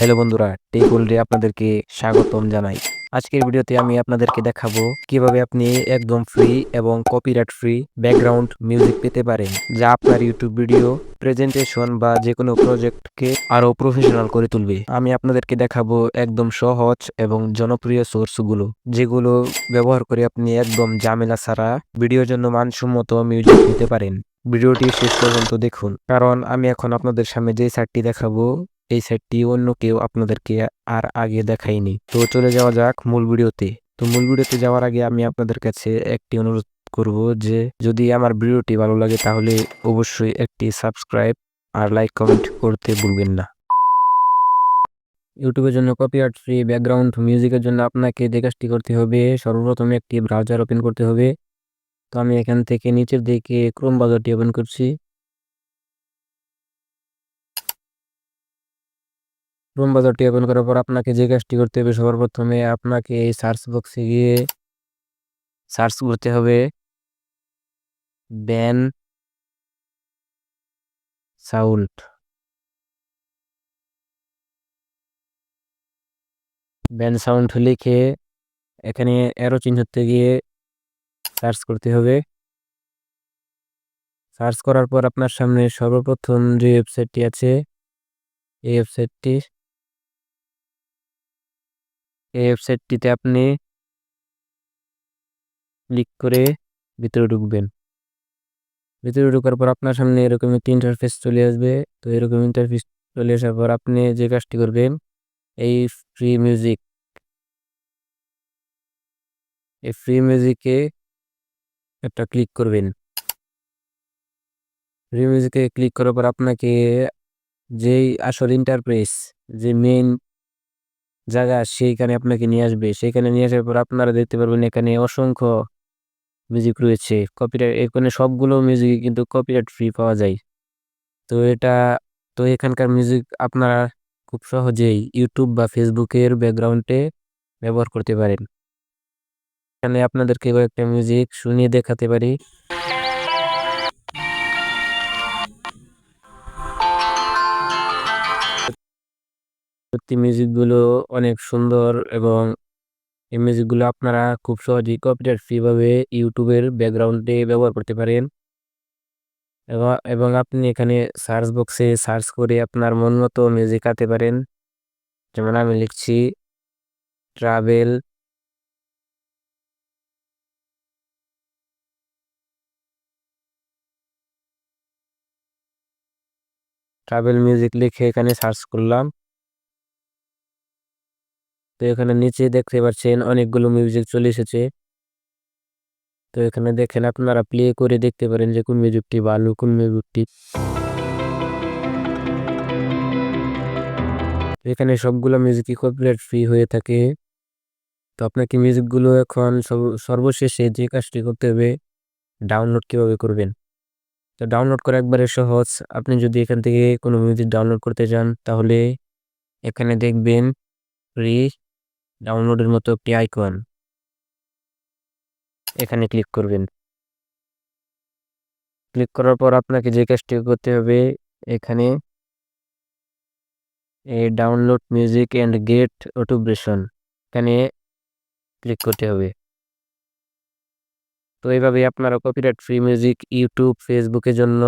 Hello বন্ধুরা, take ওয়ার্ল্ডে আপনাদেরকে স্বাগতম জানাই। আজকের ভিডিওতে আমি আপনাদেরকে দেখাবো কিভাবে আপনি একদম ফ্রি এবং কপিরাইট ফ্রি ব্যাকগ্রাউন্ড মিউজিক পেতে পারেন, যা আপনার ইউটিউব ভিডিও, প্রেজেন্টেশন বা যে কোনো প্রজেক্টকে আরো প্রফেশনাল করে তুলবে। আমি আপনাদেরকে দেখাবো একদম সহজ এবং জনপ্রিয় সোর্সগুলো, যেগুলো ব্যবহার করে আপনি একদম ঝামেলা ছাড়া ভিডিওর জন্য মানসম্মত মিউজিক নিতে পারেন। ভিডিওটি শেষ পর্যন্ত দেখুন, কারণ আমি এখন আপনাদের সামনে যে সাইটটি দেখাবো এই সেটটি অন্য কেউ আপনাদেরকে আর আগে দেখায়নি। তো চলে যাওয়া যাক মূল ভিডিওতে। তো মূল ভিডিওতে যাওয়ার আগে আমি আপনাদের কাছে একটি অনুরোধ করব যে যদি আমার ভিডিওটি ভালো লাগে তাহলে অবশ্যই একটি সাবস্ক্রাইব আর লাইক কমেন্ট করতে ভুলবেন না। ইউটিউবের জন্য কপিরাইট ফ্রি ব্যাকগ্রাউন্ড মিউজিকের জন্য আপনাকে যে কাজটি করতে হবে, সর্বপ্রথম একটি ব্রাউজার ওপেন করতে হবে। তো আমি এখান থেকে নিচের দিকে ক্রোম ব্রাউজারটি ওপেন করছি। ক্রোম ব্রাউজারটি ওপেন করার পর আপনাকে যে কাজটি করতে হবে, সবার প্রথমে আপনাকে এই সার্চ বক্সে গিয়ে সার্চ করতে হবে ব্যান সাউন্ড। ব্যান সাউন্ড লিখে এখানে অ্যারো চিহ্নতে গিয়ে সার্চ করতে হবে। সার্চ করার পর আপনার সামনে সর্বপ্রথম যে ওয়েবসাইটটি আছে এই ওয়েবসাইটটিতে আপনি ক্লিক করে ভিতরে ঢুকবেন। ভিতরে ঢোকার পর আপনার সামনে এরকম একটি ইন্টারফেস চলে আসবে। তো এরকম ইন্টারফেস চলে আসার পর আপনি যে কাজটি করবেন, এই ফ্রি মিউজিক এই ফ্রি মিউজিকে একটা ক্লিক করবেন। ফ্রি মিউজিকে ক্লিক করার পর আপনাকে যেই আসল ইন্টারফেস, যে মেইন জায়গা, সেইখানে আপনাকে নিয়ে আসবে। সেইখানে নিয়ে আসার পর আপনারা দেখতে পারবেন এখানে অসংখ্য মিউজিক রয়েছে কপিরাইট। এখানে সবগুলো মিউজিক কিন্তু কপিরাইট ফ্রি পাওয়া যায়। তো এখানকার মিউজিক আপনারা খুব সহজেই ইউটিউব বা ফেসবুকের ব্যাকগ্রাউন্ডে ব্যবহার করতে পারেন। এখানে আপনাদেরকে কয়েকটা মিউজিক শুনিয়ে দেখাতে পারি। সত্যি মিউজিকগুলো অনেক সুন্দর এবং এই মিউজিকগুলো আপনারা খুব সহজেই কপিরাইট ফ্রি ভাবে ইউটিউবের ব্যাকগ্রাউন্ডে ব্যবহার করতে পারেন। এবং আপনি এখানে সার্চ বক্সে সার্চ করে আপনার মন মতো মিউজিক আনতে পারেন। যেমন আমি লিখছি ট্রাভেল ট্রাভেল মিউজিক লিখে এখানে সার্চ করলাম। তো এখানে নিচে দেখতে পাচ্ছেন অনেকগুলো মিউজিক চলে এসেছে। তো এখানে দেখেন, আপনারা প্লে করে দেখতে পারেন যে কোন মিউজিকটি ভালো, কোন মিউজিকটি। এখানে সবগুলো মিউজিকই কপিরাইট ফ্রি হয়ে থাকে। তো আপনাকে মিউজিকগুলো এখন সর্বশেষে যে কাজটি করতে হবে, ডাউনলোড কিভাবে করবেন। তো ডাউনলোড করা একবারে সহজ। আপনি যদি এখান থেকে কোনো মিউজিক ডাউনলোড করতে চান তাহলে এখানে দেখবেন ফ্রি ডাউনলোডের মতো একটি আইকন, এখানে ক্লিক করবেন। ক্লিক করার পর আপনাকে যে কাজটি করতে হবে, এখানে এই ডাউনলোড মিউজিক অ্যান্ড গেট অটোব্রেশন, এখানে ক্লিক করতে হবে। তো এইভাবে আপনারা কপিরাইট ফ্রি মিউজিক ইউটিউব, ফেসবুকের জন্য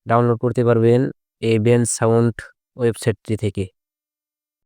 ডাউনলোড করতে পারবেন এই ব্যান্ড সাউন্ড ওয়েবসাইটটি থেকে।